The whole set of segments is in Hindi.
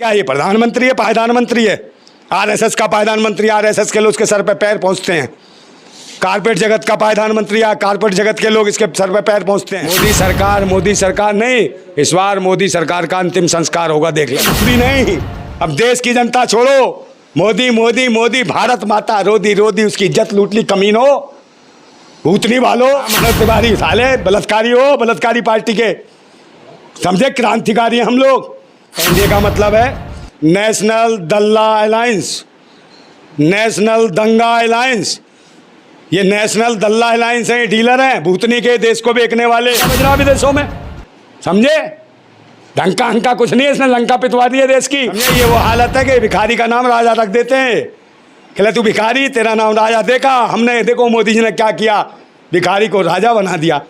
क्या ये प्रधानमंत्री है, पायदानमंत्री है? आरएसएस का पायदानमंत्री, आरएसएस के लोग उसके सर पे पैर पहुंचते हैं। कारपेट जगत का पायदानमंत्री या कारपेट जगत के लोग इसके सर पे पैर पहुंचते हैं। मोदी सरकार नहीं, इस बार मोदी सरकार का अंतिम संस्कार होगा, देख ले। नहीं, अब देश की जनता छोड़ो, मोदी मोदी मोदी, भारत माता रोदी रोदी, उसकी इज्जत लूट ली कमीनो, भूतनी वालो, मनोज तिवारी साले बलात्कारी हो, बलात्कारी पार्टी के, समझे, क्रांतिकारी हम लोग। एनडीए का मतलब है नेशनल दल्ला अलायंस, नेशनल दंगा अलायंस। ये नेशनल दल्ला अलायंस है, डीलर हैं, भूतनी के, देश को बेचने वाले, समझ रहा विदेशों में, समझे। ढंका हंका कुछ नहीं है, इसने लंका पिटवा दी है देश की। ये वो हालत है कि भिखारी का नाम राजा रख देते हैं, कहले तू भिखारी, तेरा नाम राजा। देखा हमने, देखो मोदी जी ने क्या किया, भिखारी को राजा बना दिया।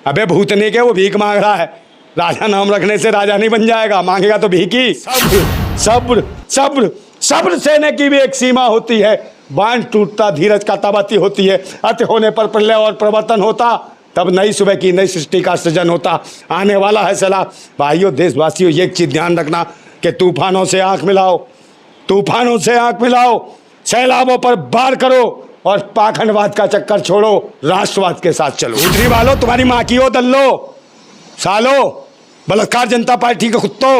अबे भूतनी के, वो भीख मांग रहा है, राजा नाम रखने से राजा नहीं बन जाएगा, मांगेगा तो भीख ही। सब्र सब्र सब्र सब्र सेने की भी एक सीमा होती है, बांध टूटता धीरज का तबाती होती है, अति होने पर प्रलय और प्रवर्तन होता, तब नई सुबह की नई सृष्टि का सृजन होता। आने वाला है सैलाब। भाइयों देशवासियों, एक चीज़ ध्यान रखना कि तूफानों से आंख मिलाओ, तूफानों से आंख मिलाओ, सैलाबों पर वार करो और पाखंडवाद का चक्कर छोड़ो, राष्ट्रवाद के साथ चलो। उतरी वालो, तुम्हारी माँ की हो दल्लो सालो, बलात्कार जनता पार्टी के कुत्तों।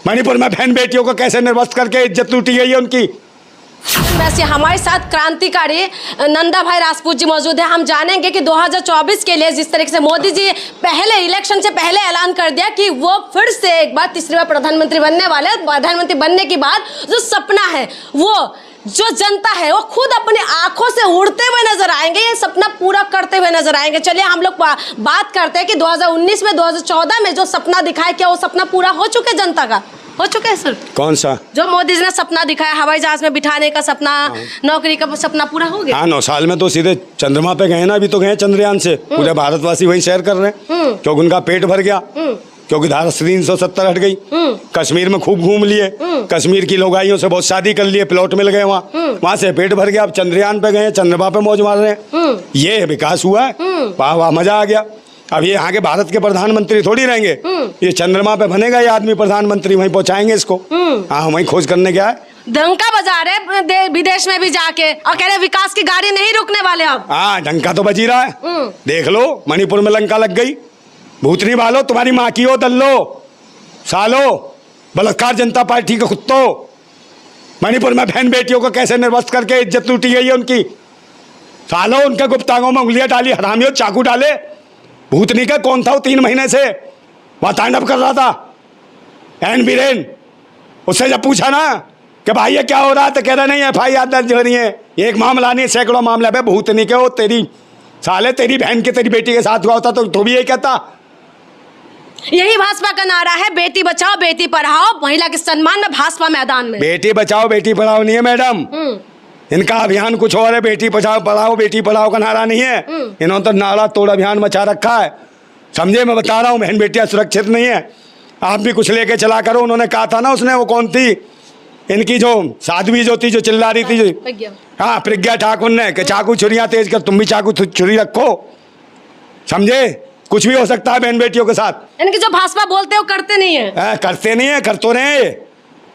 मणिपुर में बहन बेटियों को कैसे निर्वस्त करके इज्जत लूटी गई है उनकी। वैसे हमारे साथ क्रांतिकारी नंदा भाई राजपूत जी मौजूद है। हम जानेंगे कि 2024 के लिए जिस तरीके से मोदी जी पहले इलेक्शन से पहले ऐलान कर दिया कि वो फिर से एक बार तीसरी बार प्रधानमंत्री बनने वाले, प्रधानमंत्री बनने के बाद जो सपना है, वो जो जनता है वो खुद अपनी आंखों से उड़ते हुए नजर आएंगे, ये सपना पूरा करते हुए नजर आएंगे। चलिए हम लोग बात करते हैं कि 2019 में 2014 में जो सपना दिखाया, क्या वो सपना पूरा हो चुके जनता का? हो चुके हैं सर? कौन सा? जो मोदी जी ने सपना दिखाया, हवाई जहाज में बिठाने का सपना, नौकरी का सपना पूरा हो गया? हाँ, 9 साल में तो सीधे चंद्रमा पे गए ना, अभी तो गए चंद्रयान से, पूरे भारतवासी वही शेयर कर रहे हैं, क्योंकि उनका पेट भर गया, क्योंकि धारा 370 हट गई। कश्मीर में खूब घूम लिए, कश्मीर की लोगाइयों से बहुत शादी कर लिए, प्लॉट मिल गए वहाँ से पेट भर गया। अब चंद्रयान पे गए, चंद्रमा पे मौज मार रहे हैं, ये विकास हुआ है, वाह वाह, मजा आ गया। अब ये यहाँ के भारत के प्रधानमंत्री थोड़ी रहेंगे, ये चंद्रमा पे बनेगा ये आदमी प्रधानमंत्री, वहीं पहुँचाएंगे इसको। हाँ, वहीं खोज करने गया है, डंका बजा रहे विदेश में भी जाके, और कह रहे विकास की गाड़ी नहीं रुकने वाले अब। हाँ, डंका तो बजी रहा है, देख लो, मणिपुर में लंका लग गई। भूतनी वालो, तुम्हारी माँ की हो दल्लो सालो, बलात्कार जनता पार्टी के कुत्तों। मणिपुर में बहन बेटियों को कैसे निर्वस्त करके इज्जत लूटी गई है उनकी, सालो, उनके गुप्तांगों में उंगलियां डाली, हरामियों चाकू डाले। भूतनी का कौन था वो 3 महीने से वहाँ तांडव कर रहा था, एन बीरेन, उससे जब पूछा ना कि भाई ये क्या हो रहा है, तो कह रहा नहीं FIR दर्ज हो रही है, एक मामला नहीं, सैकड़ों मामला है। भूतनी के हो, तेरी साले, तेरी बहन के, तेरी बेटी के साथ हुआ होता तो भी यही कहता। यही भाजपा का नारा है, बेटी बचाओ बेटी पढ़ाओ, महिला के सम्मान में भाजपा मैदान में। बेटी बचाओ बेटी पढ़ाओ नहीं है मैडम, इनका अभियान कुछ और है। बेटी बचाओ पढ़ाओ, बेटी पढ़ाओ का नारा नहीं है, इन्होंने तो नारा तोड़ अभियान मचा रखा है, समझे। मैं बता रहा हूँ, बहन बेटियां सुरक्षित नहीं है, आप भी कुछ लेके चला करो। उन्होंने कहा था ना, उसने, वो कौन थी इनकी जो साध्वी जो थी, जो चिल्ला रही थी, जो, हाँ, प्रज्ञा ठाकुर ने, कि चाकू छुरियाँ तेज कर, तुम भी चाकू छुरी रखो, समझे। कुछ भी हो सकता है बहन बेटियों के साथ। इनकी जो भाजपा बोलते हैं वो करते नहीं है, करते नहीं है, कर तो रहे हैं,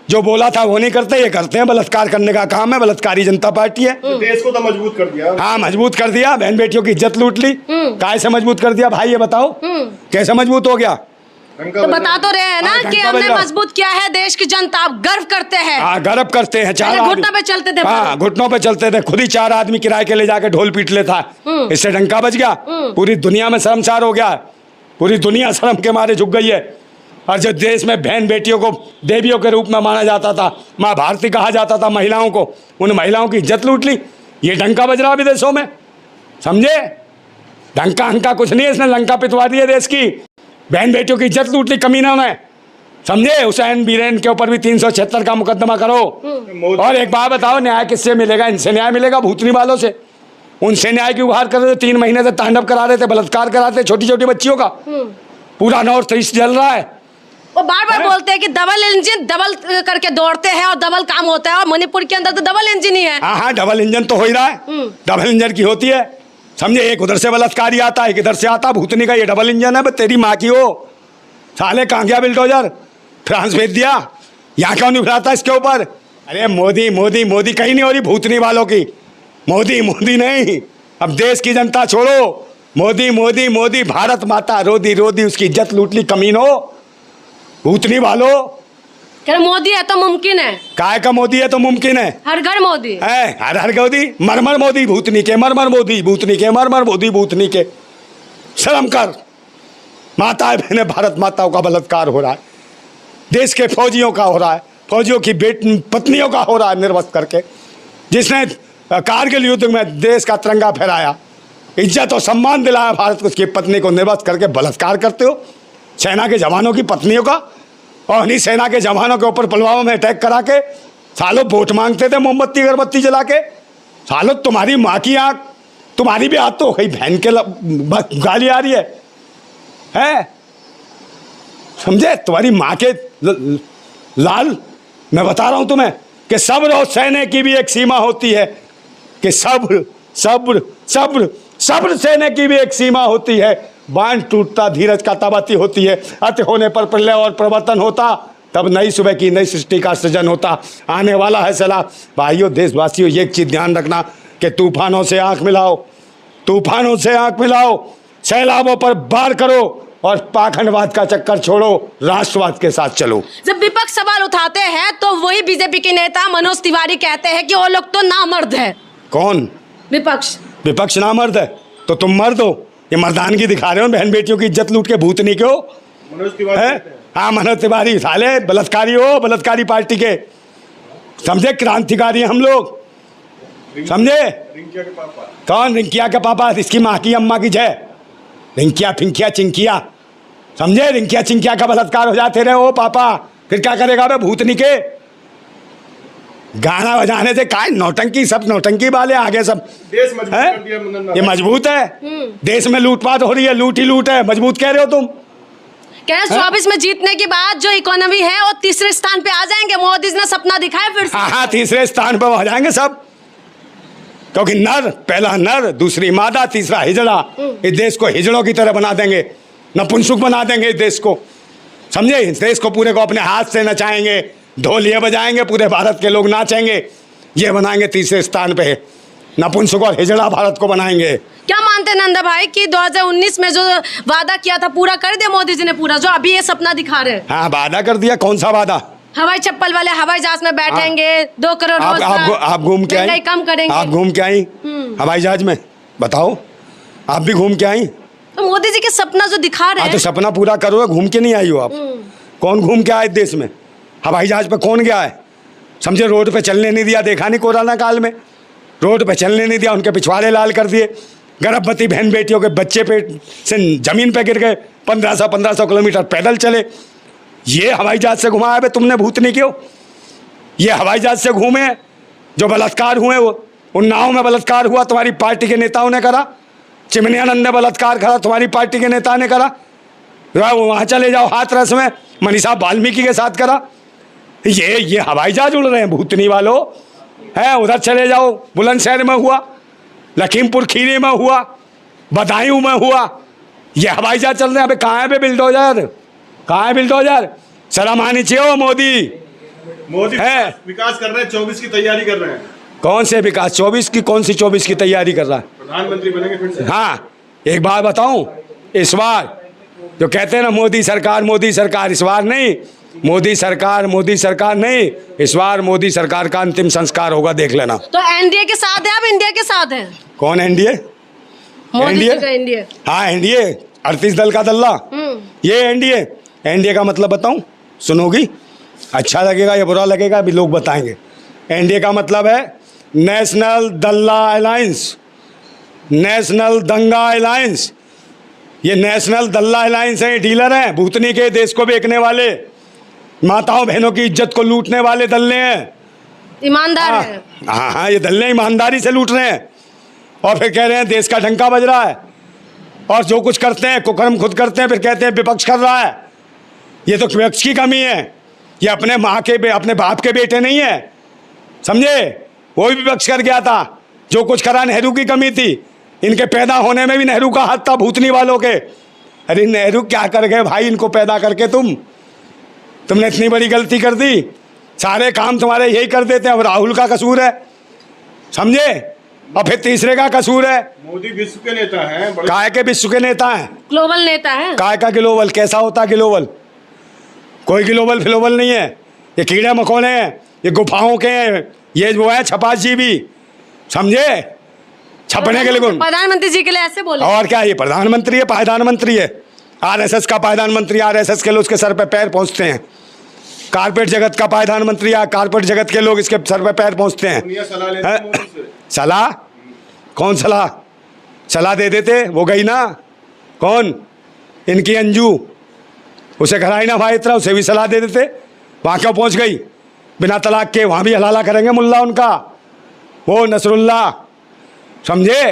जो बोला था वो नहीं करते, ये करते हैं। बलात्कार करने का काम है, बलात्कारी जनता पार्टी है। देश को तो मजबूत कर दिया। हाँ, मजबूत कर दिया, बहन बेटियों की इज्जत लूट ली। कैसे मजबूत कर दिया भाई, ये बताओ, कैसे मजबूत हो गया? तो बता तो रहे हैं ना कि हमने मजबूत किया है देश की जनता, गर्व करते हैं। हाँ, गर्व करते हैं। 4 घुटनों पे चलते थे। हाँ, घुटनों पे चलते थे, खुद ही 4 आदमी किराए के ले जाके ढोल पीट लेता है, इससे डंका बच गया। पूरी दुनिया में शर्मसार हो गया, पूरी दुनिया शर्म के मारे झुक गई है। और जो देश में बहन बेटियों को देवियों के रूप में माना जाता था, माँ भारती कहा जाता था महिलाओं को, उन महिलाओं की इज्जत लूट ली। ये डंका बज रहा विदेशों में, समझे। डंका हंका कुछ नहीं है, इसने लंका पिटवा दी है देश की, बहन बेटियों की इज्जत लूट ली कमीना ने, समझे। हुसैन बीरेन के ऊपर भी 376 का मुकदमा करो। और एक बात बताओ, न्याय किससे मिलेगा? इनसे न्याय मिलेगा, भूतनी वालों से। उनसे न्याय की गुहार कर रहे थे, 3 महीने से तांडव करा रहे थे, बलात्कार करा रहे थे छोटी छोटी बच्चियों का। पूरा नॉर्थ ईस्ट जल रहा है। वो बार बार बोलते हैं कि डबल इंजन, डबल करके दौड़ते हैं और डबल काम होता है, और मणिपुर के अंदर तो डबल इंजन ही है। हाँ, डबल इंजन तो हो ही रहा है, डबल इंजन की होती है, समझे। एक उधर से बलात्कारी आता है, एक इधर से आता। भूतनी का ये डबल इंजन है, तेरी माँ की हो साले। कहाँ गया बिल्डोजर? फ्रांस भेज दिया, यहाँ क्यों नहीं बुलाता इसके ऊपर? अरे मोदी मोदी मोदी कहीं नहीं हो रही भूतनी वालों की, मोदी मोदी नहीं। अब देश की जनता छोड़ो, मोदी मोदी मोदी, भारत माता रोदी रोदी उसकी इज्जत लूट ली कमीनो, भूतनी वालों। कह रहे मोदी है तो मुमकिन है, काय का मोदी है तो मुमकिन है, हर घर मोदी है हर हर मोदी, मरमर मोदी भूतनी के, मरमर मोदी भूतनी के, मरमर मोदी भूतनी के। शर्म कर। माताएं बहनें, भारत माताओं का बलात्कार हो रहा है, देश के फौजियों का हो रहा है, फौजियों की पत्नियों का हो रहा है निर्वस्त्र करके। जिसने कारगिल युद्ध में देश का तिरंगा फहराया, इज्जत और सम्मान दिलाया भारत को, उसकी पत्नी को निर्वस्त्र करके बलात्कार करते हो। सेना के जवानों की पत्नियों का, और नहीं सेना के जवानों के ऊपर पुलवामा में अटैक करा के सालों वोट मांगते थे मोमबत्ती अगरबत्ती जला के। सालों तुम्हारी माँ की आँख, तुम्हारी भी आँख तो कहीं बहन के गाली आ रही है? समझे? तुम्हारी माँ के लाल, मैं बता रहा हूं तुम्हें कि सब्र और सहने की भी एक सीमा होती है, कि सब्र सब्र सब्र सब्र सहने की भी एक सीमा होती है। बांध टूटता धीरज का तब अति होती है, अति होने पर प्रलय और परिवर्तन होता, तब नई सुबह की नई सृष्टि का सृजन होता। आने वाला है सलाह। भाइयों देशवासियों, ये एक चीज़ ध्यान रखना कि तूफानों से आंख मिलाओ, तूफानों से आंख मिलाओ, सैलाबों पर वार करो और पाखंडवाद का चक्कर छोड़ो, राष्ट्रवाद के साथ चलो। जब विपक्ष सवाल उठाते हैं तो वही बीजेपी के नेता मनोज तिवारी कहते हैं कि वो लोग तो नामर्द है। कौन? विपक्ष। विपक्ष नामर्द है तो तुम मर्द हो। ये मर्दानगी दिखा रहे हो, बहन बेटियों की इज्जत लूट के भूतनी के हो। मनोज तिवारी है? हाँ, मनोज तिवारी साले बलात्कारी हो, बलात्कारी पार्टी के, समझे? क्रांतिकारी हम लोग, समझे? रिंकिया के पापा। कौन? रिंकिया के पापा? इसकी माँ की अम्मा की जय। रिंकिया फिंकिया चिंकिया, समझे? रिंकिया चिंकिया का बलात्कार हो जाते रहे, ओ पापा फिर क्या करेगा बे भूतनी के? गाना बजाने से काय नौटंकी, सब नौटंकी वाले आगे सब। देश मजबूत है? कर दिया मुन्ना। ये मजबूत है? देश में लूटपाट हो रही है, लूट ही लूट है, मजबूत कह रहे हो तुम? कह रहे 24 में जीतने के बाद जो इकोनॉमी है वो तीसरे स्थान पे आ जाएंगे। मोदी ने सपना दिखाया फिर से। हाँ, तीसरे स्थान पर हो जाएंगे सब, क्योंकि नर, पहला नर, दूसरी मादा, तीसरा हिजड़ा। इस देश को हिजड़ों की तरह बना देंगे, नपुंसक बना देंगे इस देश को, समझे? इस देश को पूरे को अपने हाथ से नचाएंगे, ढोलिया बजाएंगे, पूरे भारत के लोग नाचेंगे। ये बनाएंगे तीसरे स्थान पे, नपुंसक और हिजड़ा भारत को बनाएंगे। क्या मानते हैं नंदा भाई कि 2019 में जो वादा किया था पूरा कर दिया मोदी जी ने पूरा, जो अभी ये सपना दिखा रहे हैं? हाँ, वादा कर दिया। कौन सा वादा? हवाई चप्पल वाले हवाई जहाज में बैठेंगे, 2 करोड़ आप घूम के आई? कम करेंगे। आप घूम के आई हवाई जहाज में? बताओ, आप भी घूम के आई? तो मोदी जी के सपना जो दिखा रहे हैं, तो सपना पूरा करो, घूम के नहीं आई हो आप। कौन घूम के आए देश में? हवाई जहाज पे कौन गया है? समझे? रोड पे चलने नहीं दिया, देखा नहीं कोरोना काल में? रोड पे चलने नहीं दिया, उनके पिछवाड़े लाल कर दिए। गर्भवती बहन बेटियों के बच्चे पे से जमीन पे गिर गए, 1500 किलोमीटर पैदल चले। ये हवाई जहाज से घुमाया बे तुमने भूतनी क्यों? ये हवाई जहाज से घूमे जो बलात्कार हुए, वो उन्नाव में बलात्कार हुआ, तुम्हारी पार्टी के नेताओं ने करा। चिमनियानंद ने बलात्कार करा, तुम्हारी पार्टी के नेता ने करा। वहाँ चले जाओ हाथरस में, मनीषा वाल्मीकि के साथ करा। ये हवाई जहाज उड़ रहे हैं भूतनी वालों, है? उधर चले जाओ, बुलंदशहर में हुआ, लखीमपुर खीरी में हुआ, बदायूं में हुआ। ये हवाई जहाज चल रहे हैं। अबे कहाँ है बे बिल्डोजर? कहाँ है बिल्डोजर? शर्म आनी चाहिए हो मोदी। मोदी है? विकास कर रहे हैं, 24 की तैयारी कर रहे हैं। कौन से विकास? 24 की? कौन सी 24 की तैयारी कर रहा है? प्रधानमंत्री बनेंगे फिर से। हाँ, एक बात बताऊं, इस बार जो कहते हैं ना मोदी सरकार, इस बार नहीं, मोदी सरकार नहीं, इस बार मोदी सरकार का अंतिम संस्कार होगा, देख लेना। तो एनडीए के साथ है, अब इंडिया के साथ है। कौन एनडीए? मोदी जी का एनडीए। हाँ, एनडीए 38 दल का दल्ला, ये एनडीए। एनडीए का मतलब बताऊं, सुनोगी? अच्छा लगेगा या बुरा लगेगा अभी लोग बताएंगे। एनडीए का मतलब है नेशनल दल्ला अलायंस, नेशनल दंगा अलायंस। ये नेशनल दल्ला अलायंस है, डीलर हैं, भूतनी के, देश को बेचने वाले, माताओं बहनों की इज्जत को लूटने वाले दल्ले हैं, ईमानदार है। हाँ, ये दल्ले ईमानदारी से लूट रहे हैं और फिर कह रहे हैं देश का डंका बज रहा है। और जो कुछ करते हैं कुकर्म खुद करते हैं, फिर कहते हैं विपक्ष कर रहा है। ये तो विपक्ष की कमी है, ये अपने अपने बाप के बेटे नहीं है, समझे? वो भी विपक्ष कर गया था। जो कुछ करा नेहरू की कमी थी, इनके पैदा होने में भी नेहरू का हाथ था भूतनी वालों के। अरे नेहरू क्या कर गए भाई इनको पैदा करके? तुमने इतनी बड़ी गलती कर दी। सारे काम तुम्हारे यही कर देते हैं। अब राहुल का कसूर है, समझे, और फिर तीसरे का कसूर है। मोदी विश्व के नेता हैं, बड़े काय के विश्व के नेता हैं, ग्लोबल नेता है। काय का ग्लोबल कैसा होता ग्लोबल? कोई ग्लोबल फ्लोबल नहीं है। ये कीड़े मकोड़े हैं, ये गुफाओं के हैं, ये वो है छपाजीवी, समझे, छपने के लिए कौन? प्रधानमंत्री जी के लिए ऐसे बोले। और क्या, ये प्रधानमंत्री है, पायदानमंत्री है, आरएसएस का पायदानमंत्री। आरएसएस के लोग उसके सर पे पैर पहुंचते हैं। कारपेट जगत का पायदानमंत्री है, कारपेट जगत के लोग इसके सर पे पैर पहुंचते हैं। दुनिया सलाह लेती है मोदी से। सलाह? कौन सलाह? सलाह दे देते, वो गई ना, कौन, इनकी अंजू, उसे घराई ना भाई इतना, उसे भी सलाह दे देते। वहाँ क्यों पहुँच गई बिना तलाक के? वहाँ भी हलाला करेंगे मुल्ला उनका, वो नसरुल्ला, समझे।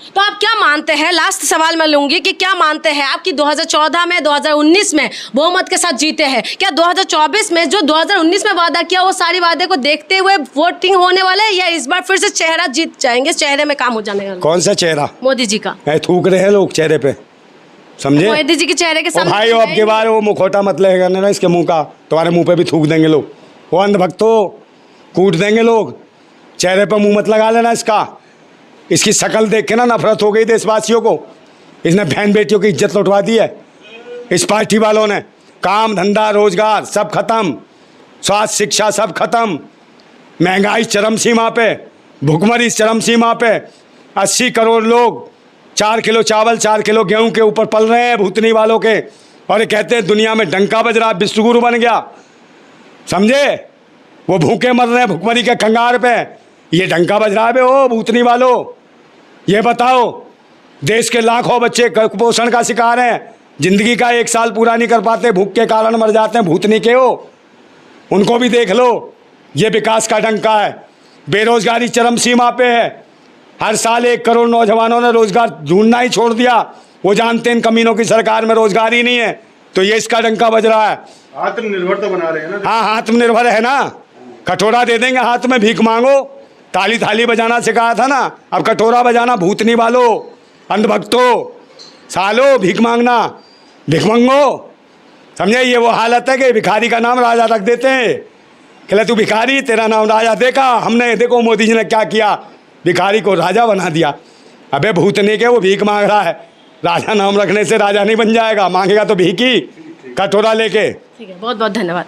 तो आप क्या मानते हैं, लास्ट सवाल मैं लूंगी कि क्या मानते हैं आप कि 2014 में 2019 में बहुमत के साथ जीते हैं, क्या 2024 में जो 2019 में वादा किया वो सारी वादे को देखते हुए वोटिंग होने वाले है, या इस बार फिर से चेहरा जीत जाएंगे, चेहरे में काम हो जाने वाला? कौन सा चेहरा? मोदी जी का। थूक रहे हैं लोग चेहरे पे, समझे। मोदी जी के चेहरे के सामने भाई अब के बार वो मुखौटा मत ले करने ना इसके मुंह का, तुम्हारे मुंह पे भी थूक देंगे लोग। वो अंधभक्तों, कूट देंगे लोग, चेहरे पे मुंह मत लगा लेना इसका। इसकी शक्ल देख के ना नफरत हो गई देशवासियों को। इसने बहन बेटियों की इज्जत लुटवा दी है इस पार्टी वालों ने। काम धंधा रोजगार सब खत्म, स्वास्थ्य शिक्षा सब खत्म, महंगाई चरम सीमा पे, भुखमरी चरम सीमा पे। 80 करोड़ लोग 4 किलो चावल 4 किलो गेहूं के ऊपर पल रहे हैं भूतनी वालों के, और ये कहते हैं दुनिया में डंका बज रहा, विश्वगुरु बन गया, समझे। वो भूखे मर रहे हैं भुखमरी के कंगार पे, ये डंका बज रहा है बे। ओ भूतनी वालों, ये बताओ, देश के लाखों बच्चे कुपोषण का शिकार हैं, जिंदगी का 1 साल पूरा नहीं कर पाते, भूख के कारण मर जाते हैं, भूतनी के हो, उनको भी देख लो। ये विकास का डंका है। बेरोजगारी चरम सीमा पे है, हर साल 1 करोड़ नौजवानों ने रोजगार ढूंढना ही छोड़ दिया। वो जानते हैं इन कमीनों की सरकार में रोजगार ही नहीं है, तो ये इसका डंका बज रहा है। आत्मनिर्भर तो बना रहे हैं ना। हाँ, आत्मनिर्भर है ना, कटोरा दे देंगे हाथ में, भीख मांगो। ताली थाली बजाना सिखाया था ना, अब कटोरा बजाना, भूतनी वालों, अंधभक्तों, सालो, भीख मांगना, भीख मांगो, समझे। ये वो हालत है कि भिखारी का नाम राजा रख देते हैं। कहले तू भिखारी, तेरा नाम राजा। देखा हमने, देखो मोदी जी ने क्या किया, भिखारी को राजा बना दिया। अबे भूतनी के, वो भीख मांग रहा है, राजा नाम रखने से राजा नहीं बन जाएगा, मांगेगा तो भीख ही, कटोरा लेके। ठीक है, बहुत बहुत धन्यवाद।